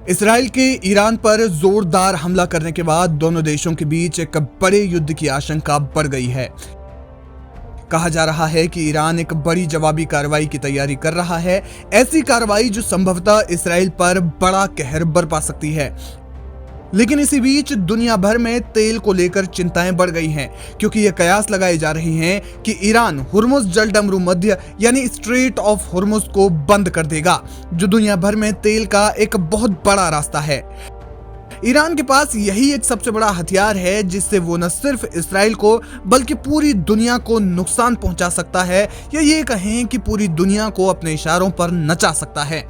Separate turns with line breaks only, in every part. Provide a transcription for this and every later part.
Israel के Iran पर जोरदार हमला करने के बाद दोनों देशों के बीच एक बड़े युद्ध की आशंका बढ़ गई है। कहा जा रहा है कि ईरान एक बड़ी जवाबी कार्रवाई की तैयारी कर रहा है, ऐसी कार्रवाई जो संभवतः इसराइल पर बड़ा कहर बरपा सकती है। लेकिन इसी बीच दुनिया भर में तेल को लेकर चिंताएं बढ़ गई हैं, क्योंकि यह कयास लगाए जा रहे हैं कि ईरान हुर्मुज जलडमरू मध्य यानी स्ट्रेट ऑफ हुर्मुज को बंद कर देगा, जो दुनिया भर में तेल का एक बहुत बड़ा रास्ता है। ईरान के पास यही एक सबसे बड़ा हथियार है जिससे वो न सिर्फ इसराइल को बल्कि पूरी दुनिया को नुकसान पहुंचा सकता है, या ये कहें कि पूरी दुनिया को अपने इशारों पर नचा सकता है।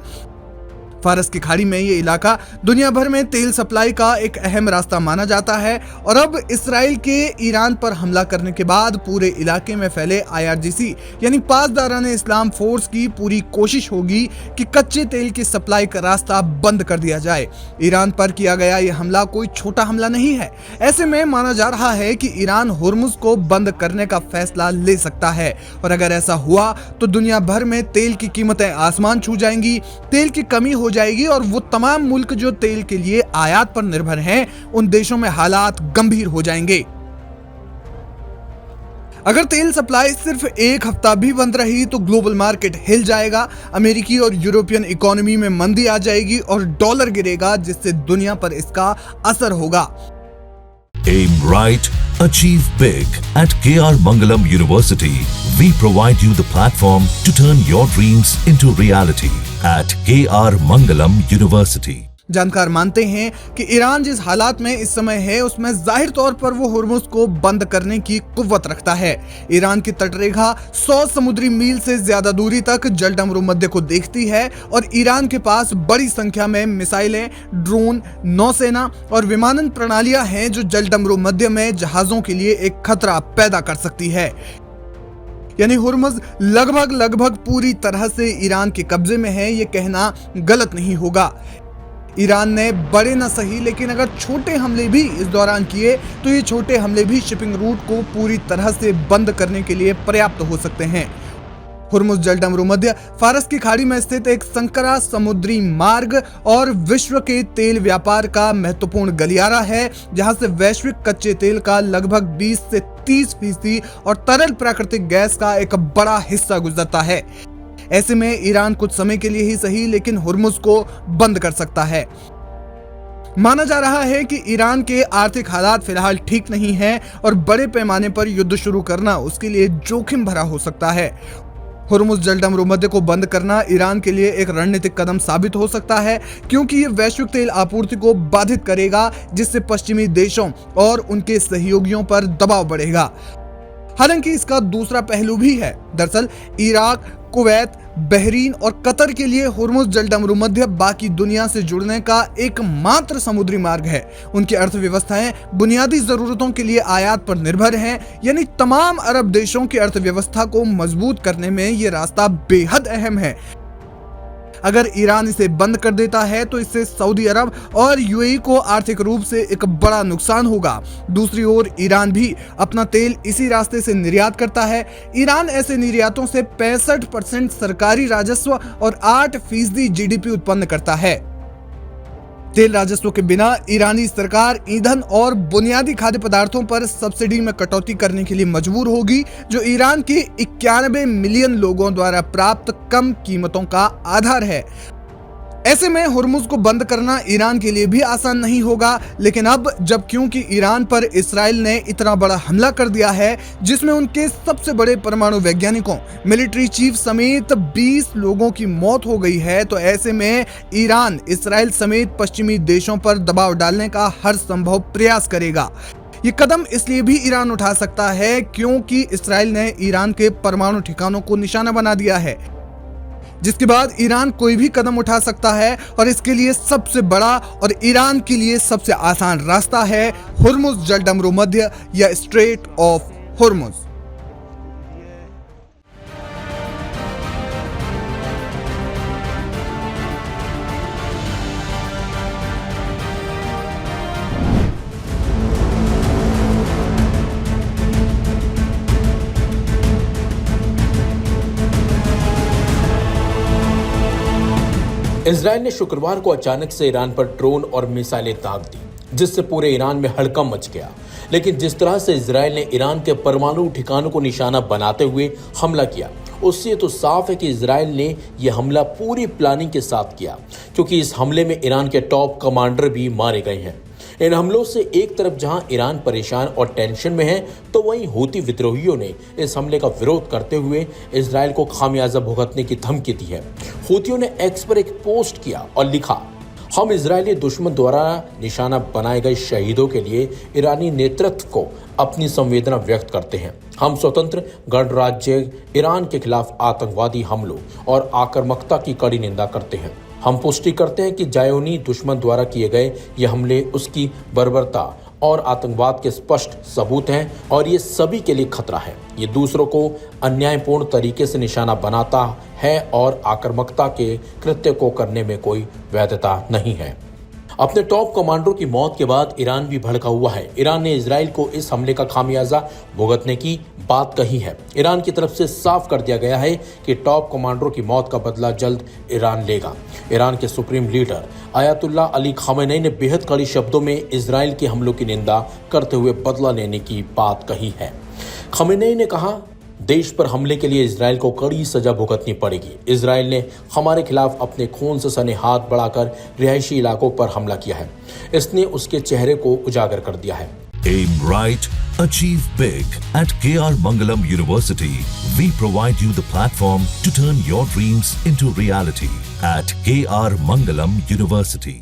फारस की खाड़ी में ये इलाका दुनिया भर में तेल सप्लाई का एक अहम रास्ता माना जाता है, और अब इसराइल के ईरान पर हमला करने के बाद पूरे इलाके में फैले IRGC यानी पासदाराने इस्लाम फोर्स की पूरी कोशिश होगी कि कच्चे तेल की सप्लाई का रास्ता बंद कर दिया जाए। ईरान पर किया गया यह हमला कोई छोटा हमला नहीं है। ऐसे में माना जा रहा है कि ईरान हुर्मुज को बंद करने का फैसला ले सकता है, और अगर ऐसा हुआ तो दुनिया भर में तेल की कीमतें आसमान छू जाएंगी, तेल की कमी हो जाएगी, और वो तमाम मुल्क जो तेल के लिए आयात पर निर्भर हैं, उन देशों में हालात गंभीर हो जाएंगे। अगर तेल सप्लाई सिर्फ एक हफ्ता भी बंद रही तो ग्लोबल मार्केट हिल जाएगा, अमेरिकी और यूरोपियन इकोनॉमी में मंदी आ जाएगी और डॉलर गिरेगा, जिससे दुनिया पर इसका असर होगा।
Aim right, achieve big. At KR Mangalam University, we provide you the platform to turn your dreams into reality. At KR Mangalam University.
जानकार मानते हैं कि ईरान जिस हालात में इस समय है उसमें जाहिर तौर पर वो हुर्मुज को बंद करने की कुव्वत रखता है। ईरान की तटरेखा 100 समुद्री मील से ज्यादा दूरी तक जलडमरू मध्य को देखती है, और ईरान के पास बड़ी संख्या में मिसाइलें, ड्रोन, नौसेना और विमानन प्रणालियां हैं जो जलडमरू मध्य में जहाजों के लिए एक खतरा पैदा कर सकती है। यानी हुर्मुज लगभग पूरी तरह से ईरान के कब्जे में है, ये कहना गलत नहीं होगा। ईरान ने बड़े न सही लेकिन अगर छोटे हमले भी इस दौरान किए तो ये छोटे हमले भी शिपिंग रूट को पूरी तरह से बंद करने के लिए पर्याप्त हो सकते हैं। हुर्मुज जलडमरू मध्य फारस की खाड़ी में स्थित एक संकरा समुद्री मार्ग और विश्व के तेल व्यापार का महत्वपूर्ण गलियारा है, जहां से वैश्विक कच्चे तेल का लगभग 20 से 30% और तरल प्राकृतिक गैस का एक बड़ा हिस्सा गुजरता है। ऐसे में ईरान कुछ समय के लिए ही सही लेकिन हुर्मुज को बंद कर सकता है। माना जा रहा है कि ईरान के आर्थिक हालात फिलहाल ठीक नहीं हैं और बड़े पैमाने पर युद्ध शुरू करना उसके लिए जोखिम भरा हो सकता है। हुर्मुज जलडमरू मध्य को बंद करना ईरान के लिए एक रणनीतिक कदम साबित हो सकता है, क्योंकि ये वैश्विक तेल आपूर्ति को बाधित करेगा, जिससे पश्चिमी देशों और उनके सहयोगियों पर दबाव बढ़ेगा। हालांकि इसका दूसरा पहलू भी है। दरअसल इराक, कुवैत, बहरीन और कतर के लिए हुर्मुज जलडमरू मध्य बाकी दुनिया से जुड़ने का एकमात्र समुद्री मार्ग है। उनकी अर्थव्यवस्थाएं बुनियादी जरूरतों के लिए आयात पर निर्भर हैं, यानी तमाम अरब देशों की अर्थव्यवस्था को मजबूत करने में यह रास्ता बेहद अहम है। अगर ईरान इसे बंद कर देता है तो इससे सऊदी अरब और UAE को आर्थिक रूप से एक बड़ा नुकसान होगा। दूसरी ओर ईरान भी अपना तेल इसी रास्ते से निर्यात करता है। ईरान ऐसे निर्यातों से 65% सरकारी राजस्व और 8% GDP उत्पन्न करता है। तेल राजस्व के बिना ईरानी सरकार ईंधन और बुनियादी खाद्य पदार्थों पर सब्सिडी में कटौती करने के लिए मजबूर होगी, जो ईरान के 91 मिलियन लोगों द्वारा प्राप्त कम कीमतों का आधार है। ऐसे में हुर्मुज को बंद करना ईरान के लिए भी आसान नहीं होगा, लेकिन अब जब क्योंकि ईरान पर इसराइल ने इतना बड़ा हमला कर दिया है जिसमें उनके सबसे बड़े परमाणु वैज्ञानिकों, मिलिट्री चीफ समेत 20 लोगों की मौत हो गई है, तो ऐसे में ईरान इसराइल समेत पश्चिमी देशों पर दबाव डालने का हर संभव प्रयास करेगा। ये कदम इसलिए भी ईरान उठा सकता है क्योंकि इसराइल ने ईरान के परमाणु ठिकानों को निशाना बना दिया है, जिसके बाद ईरान कोई भी कदम उठा सकता है, और इसके लिए सबसे बड़ा और ईरान के लिए सबसे आसान रास्ता है हुर्मुज जलडमरू मध्य या स्ट्रेट ऑफ हुर्मुज।
इजराइल ने शुक्रवार को अचानक से ईरान पर ड्रोन और मिसाइलें दाग दी, जिससे पूरे ईरान में हड़कंप मच गया। लेकिन जिस तरह से इजराइल ने ईरान के परमाणु ठिकानों को निशाना बनाते हुए हमला किया, उससे तो साफ है कि इजराइल ने यह हमला पूरी प्लानिंग के साथ किया, क्योंकि इस हमले में ईरान के टॉप कमांडर भी मारे गए हैं। इन हमलों से एक तरफ जहां ईरान परेशान और टेंशन में है, तो वहीं हूती विद्रोहियों ने इस हमले का विरोध करते हुए इजराइल को खामियाजा भुगतने की धमकी दी है। हूतियों ने एक्स पर एक पोस्ट किया और लिखा, हम इजरायली दुश्मन द्वारा निशाना बनाए गए शहीदों के लिए ईरानी नेतृत्व को अपनी संवेदना व्यक्त करते हैं। हम स्वतंत्र गणराज्य ईरान के खिलाफ आतंकवादी हमलों और आक्रामकता की कड़ी निंदा करते हैं। हम पुष्टि करते हैं कि जायोनी दुश्मन द्वारा किए गए ये हमले उसकी बर्बरता और आतंकवाद के स्पष्ट सबूत हैं और ये सभी के लिए खतरा है। ये दूसरों को अन्यायपूर्ण तरीके से निशाना बनाता है और आक्रामकता के कृत्य को करने में कोई वैधता नहीं है। अपने टॉप कमांडरों की मौत के बाद ईरान भी भड़का हुआ है। ईरान ने इजराइल को इस हमले का खामियाजा भुगतने की बात कही है। ईरान की तरफ से साफ कर दिया गया है कि टॉप कमांडरों की मौत का बदला जल्द ईरान लेगा। ईरान के supreme leader ayatollah Ali Khamenei ने बेहद कड़ी शब्दों में इजराइल के हमलों की निंदा करते हुए बदला लेने की बात कही है। खामेनी ने कहा, देश पर हमले के लिए इजराइल को कड़ी सजा भुगतनी पड़ेगी। इजराइल ने हमारे खिलाफ अपने खून से सने हाथ बढ़ाकर रिहायशी इलाकों पर हमला किया है। इसने उसके चेहरे को उजागर कर दिया है।
Aim right, achieve big. At KR Mangalam University, we provide you the platform to turn your dreams into reality. At KR Mangalam University.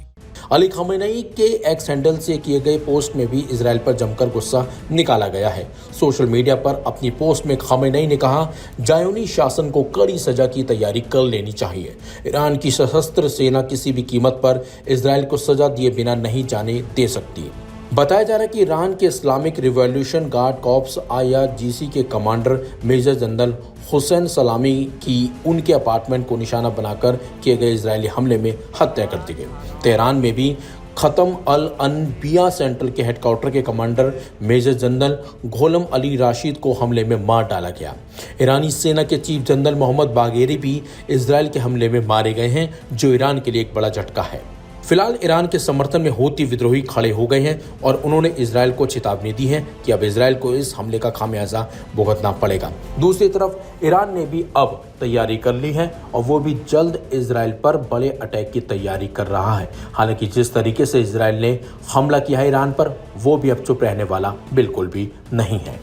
Ali Khamenei के एक्स हैंडल से किए गए पोस्ट में भी इजराइल पर जमकर गुस्सा निकाला गया है। सोशल मीडिया पर अपनी पोस्ट में खामेनी ने कहा, जायोनी शासन को कड़ी सजा की तैयारी कर लेनी चाहिए। ईरान की सशस्त्र सेना किसी भी कीमत पर इजराइल को सजा दिए बिना नहीं जाने दे सकती। बताया जा रहा है कि ईरान के Islamic revolution guard corps IRGC के कमांडर मेजर जनरल हुसैन सलामी की उनके अपार्टमेंट को निशाना बनाकर किए गए इजरायली हमले में हत्या कर दी गई। तेहरान में भी खत्म अल अनबिया सेंट्रल के हेडक्वार्टर के commander major general Gholam Ali Rashid को हमले में मार डाला गया। ईरानी सेना के चीफ जनरल मोहम्मद बागेरी भी इजराइल के हमले में मारे गए हैं, जो ईरान के लिए एक बड़ा झटका है। फिलहाल ईरान के समर्थन में हूती विद्रोही खड़े हो गए हैं और उन्होंने इजराइल को चेतावनी दी है कि अब इजराइल को इस हमले का खामियाजा भुगतना पड़ेगा। दूसरी तरफ ईरान ने भी अब तैयारी कर ली है और वो भी जल्द इजराइल पर बड़े अटैक की तैयारी कर रहा है। हालांकि जिस तरीके से इजराइल ने हमला किया है ईरान पर, वो भी अब चुप रहने वाला बिल्कुल भी नहीं है।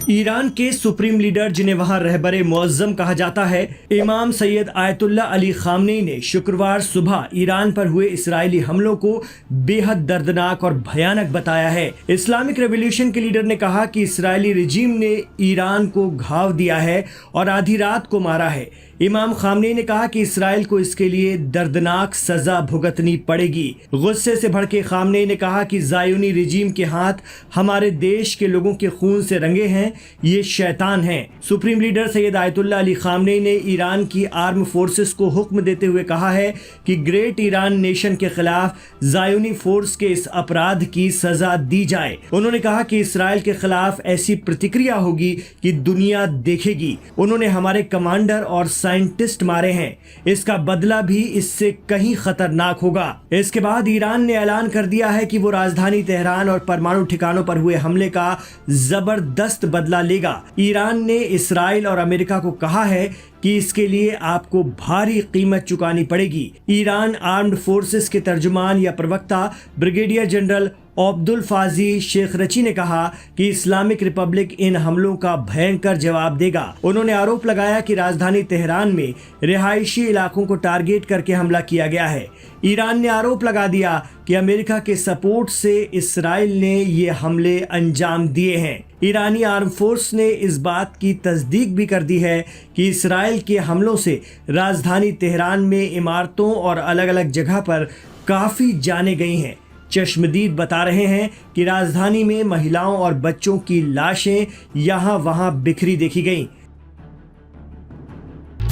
ईरान के सुप्रीम लीडर, जिन्हें वहां रहबरे मुअज्जम कहा जाता है, इमाम सैयद आयतुल्ला अली खामेनी ने शुक्रवार सुबह ईरान पर हुए इस्राएली हमलों को बेहद दर्दनाक और भयानक बताया है। इस्लामिक रेवोल्यूशन के लीडर ने कहा कि इस्राएली रिजीम ने ईरान को घाव दिया है और आधी रात को मारा है। इमाम खामेनी ने कहा कि इस्राएल को इसके लिए दर्दनाक सजा भुगतनी पड़ेगी। गुस्से से भड़के खामेनी ने कहा कि जायोनी रिजीम के हाथ हमारे देश के लोगों के खून से रंगे हैं, ये शैतान हैं। Supreme leader Syed ayatollah Ali Khamenei ने ईरान की आर्म फोर्सेस को हुक्म देते हुए कहा है कि ग्रेट ईरान नेशन के खिलाफ जायोनी फोर्स के इस अपराध की सजा दी जाए। उन्होंने कहा कि इस्राएल के खिलाफ ऐसी प्रतिक्रिया होगी कि दुनिया देखेगी। उन्होंने हमारे कमांडर और साइंटिस्ट मारे हैं, इसका बदला भी इससे कहीं खतरनाक होगा। इसके बाद ईरान ने ऐलान कर दिया है कि वो राजधानी तेहरान और परमाणु ठिकानों पर हुए हमले का जबरदस्त बदला लेगा। ईरान ने इस्राएल और अमेरिका को कहा है कि इसके लिए आपको भारी कीमत चुकानी पड़ेगी। ईरान आर्म्ड फोर्सेस के तर्जुमान या प्रवक्ता ब्रिगेडियर जनरल अब्दुल फाजी शेखरची ने कहा कि इस्लामिक रिपब्लिक इन हमलों का भयंकर जवाब देगा। उन्होंने आरोप लगाया कि राजधानी तेहरान में रिहायशी इलाकों को टारगेट करके हमला किया गया है। ईरान ने आरोप लगा दिया कि अमेरिका के सपोर्ट से इस्राएल ने ये हमले अंजाम दिए हैं। ईरानी आर्म फोर्स ने इस बात की तस्दीक भी कर दी है कि इस्राएल के हमलों से राजधानी तेहरान में इमारतों और अलग अलग जगह पर काफ़ी जानें गई हैं। चश्मदीद बता रहे हैं कि राजधानी में महिलाओं और बच्चों की लाशें यहाँ वहाँ बिखरी देखी गईं।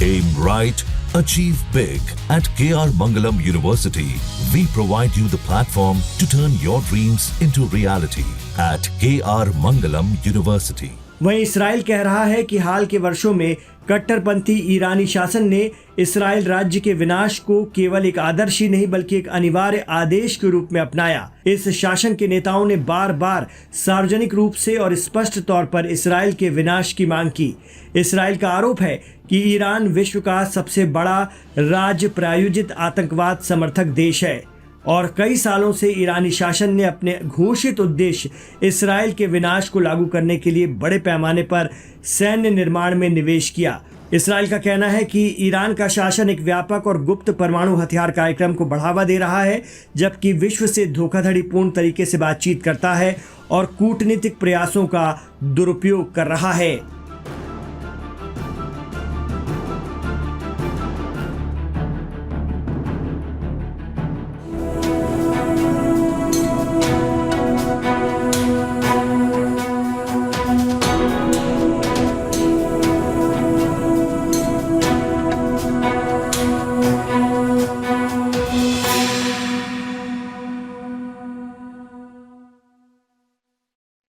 Aim right, achieve big. At KR Mangalam University, we provide you the platform to turn your dreams into reality. At KR Mangalam University.
वहीं इसराइल कह रहा है कि हाल के वर्षों में कट्टरपंथी ईरानी शासन ने इसराइल राज्य के विनाश को केवल एक आदर्श ही नहीं बल्कि एक अनिवार्य आदेश के रूप में अपनाया। इस शासन के नेताओं ने बार बार सार्वजनिक रूप से और स्पष्ट तौर पर इसराइल के विनाश की मांग की। इसराइल का आरोप है कि ईरान विश्व का सबसे बड़ा राज्य प्रायोजित आतंकवाद समर्थक देश है और कई सालों से ईरानी शासन ने अपने घोषित उद्देश्य इसराइल के विनाश को लागू करने के लिए बड़े पैमाने पर सैन्य निर्माण में निवेश किया। इसराइल का कहना है कि ईरान का शासन एक व्यापक और गुप्त परमाणु हथियार कार्यक्रम को बढ़ावा दे रहा है, जबकि विश्व से धोखाधड़ीपूर्ण तरीके से बातचीत करता है और कूटनीतिक प्रयासों का दुरुपयोग कर रहा है।